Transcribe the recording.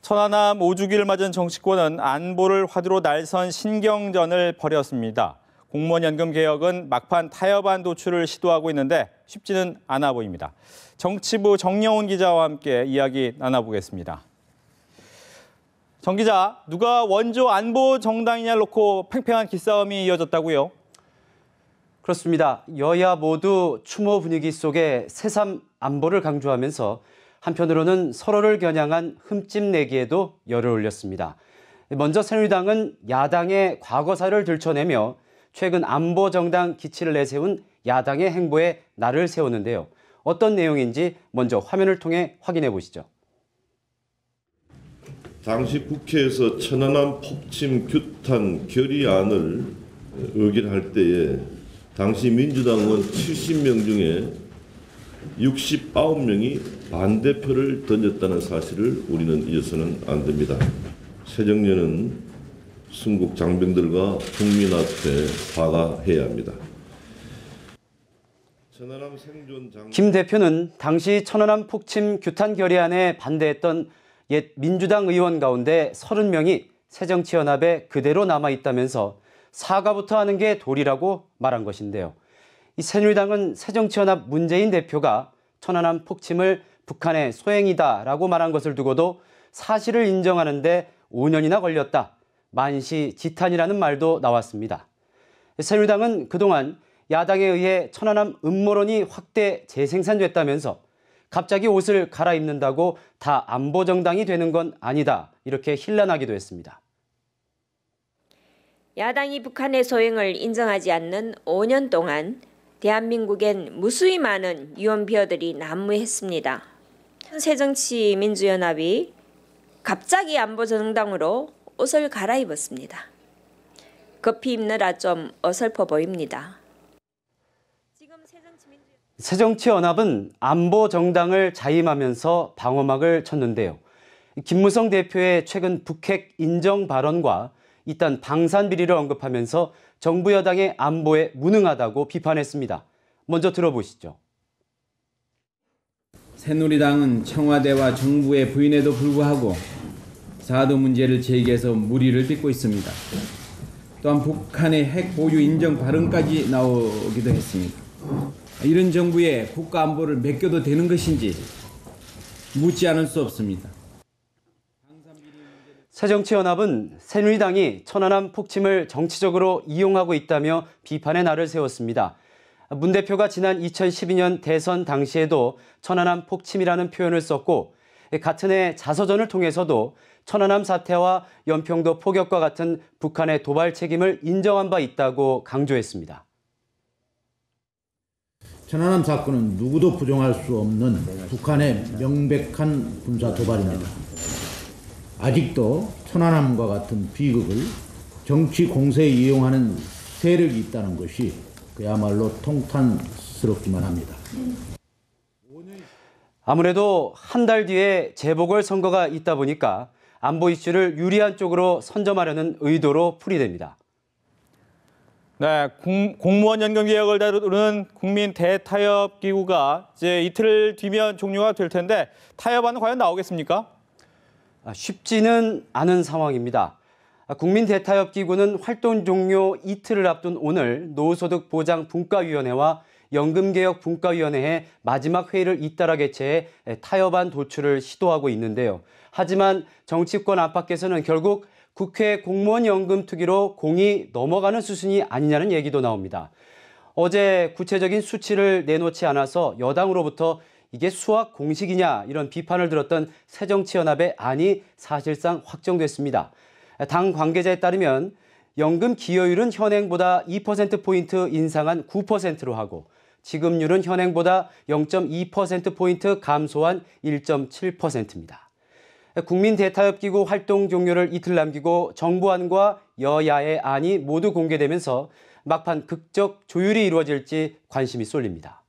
천안함 5주기를 맞은 정치권은 안보를 화두로 날선 신경전을 벌였습니다. 공무원 연금 개혁은 막판 타협안 도출을 시도하고 있는데 쉽지는 않아 보입니다. 정치부 정영훈 기자와 함께 이야기 나눠보겠습니다. 정 기자, 누가 원조 안보 정당이냐를 놓고 팽팽한 기싸움이 이어졌다고요? 그렇습니다. 여야 모두 추모 분위기 속에 새삼 안보를 강조하면서 한편으로는 서로를 겨냥한 흠집 내기에도 열을 올렸습니다. 먼저 새누리당은 야당의 과거사를 들춰내며 최근 안보 정당 기치를 내세운 야당의 행보에 날을 세우는데요. 어떤 내용인지 먼저 화면을 통해 확인해 보시죠. 당시 국회에서 천안함 폭침 규탄 결의안을 의결할 때에 당시 민주당 의원 70명 중에 69명이 반대표를 던졌다는 사실을 우리는 잊어서는 안 됩니다. 새정년은 순국 장병들과 국민 앞에 사과해야 합니다. 김 대표는 당시 천안함 폭침 규탄 결의안에 반대했던 옛 민주당 의원 가운데 30명이 새정치연합에 그대로 남아있다면서 사과부터 하는 게 도리라고 말한 것인데요. 이 새누리당은 새정치연합 문재인 대표가 천안함 폭침을 북한의 소행이다라고 말한 것을 두고도 사실을 인정하는데 5년이나 걸렸다. 만시지탄이라는 말도 나왔습니다. 새누리당은 그동안 야당에 의해 천안함 음모론이 확대 재생산됐다면서 갑자기 옷을 갈아입는다고 다 안보정당이 되는 건 아니다. 이렇게 힐난하기도 했습니다. 야당이 북한의 소행을 인정하지 않는 5년 동안 대한민국엔 무수히 많은 유언비어들이 난무했습니다. 새정치민주연합이 갑자기 안보정당으로 옷을 갈아입었습니다. 급히 입느라 좀 어설퍼 보입니다. 새정치연합은 안보정당을 자임하면서 방어막을 쳤는데요. 김무성 대표의 최근 북핵 인정 발언과 이딴 방산비리를 언급하면서 정부 여당의 안보에 무능하다고 비판했습니다. 먼저 들어보시죠. 새누리당은 청와대와 정부의 부인에도 불구하고 사드 문제를 제기해서 물의를 빚고 있습니다. 또한 북한의 핵 보유 인정 발언까지 나오기도 했습니다. 이런 정부의 국가 안보를 맡겨도 되는 것인지 묻지 않을 수 없습니다. 새정치연합은 새누리당이 천안함 폭침을 정치적으로 이용하고 있다며 비판의 날을 세웠습니다. 문 대표가 지난 2012년 대선 당시에도 천안함 폭침이라는 표현을 썼고 같은 해 자서전을 통해서도 천안함 사태와 연평도 포격과 같은 북한의 도발 책임을 인정한 바 있다고 강조했습니다. 천안함 사건은 누구도 부정할 수 없는 북한의 명백한 군사 도발입니다. 아직도 천안함과 같은 비극을 정치 공세에 이용하는 세력이 있다는 것이 그야말로 통탄스럽기만 합니다. 아무래도 한 달 뒤에 재보궐선거가 있다 보니까 안보 이슈를 유리한 쪽으로 선점하려는 의도로 풀이됩니다. 네, 공무원 연금 개혁을 다루는 국민 대타협기구가 이제 이틀 뒤면 종료가 될 텐데 타협안은 과연 나오겠습니까? 쉽지는 않은 상황입니다. 국민 대타협기구는 활동 종료 이틀을 앞둔 오늘 노후소득 보장 분과위원회와 연금개혁 분과위원회의 마지막 회의를 잇따라 개최해 타협안 도출을 시도하고 있는데요. 하지만 정치권 안팎에서는 결국 국회 공무원 연금 투기로 공이 넘어가는 수순이 아니냐는 얘기도 나옵니다. 어제 구체적인 수치를 내놓지 않아서 여당으로부터 이게 수학 공식이냐 이런 비판을 들었던 새정치연합의 안이 사실상 확정됐습니다. 당 관계자에 따르면 연금 기여율은 현행보다 2%포인트 인상한 9%로 하고 지급률은 현행보다 0.2%포인트 감소한 1.7%입니다. 국민 대타협기구 활동 종료를 이틀 남기고 정부안과 여야의 안이 모두 공개되면서 막판 극적 조율이 이루어질지 관심이 쏠립니다.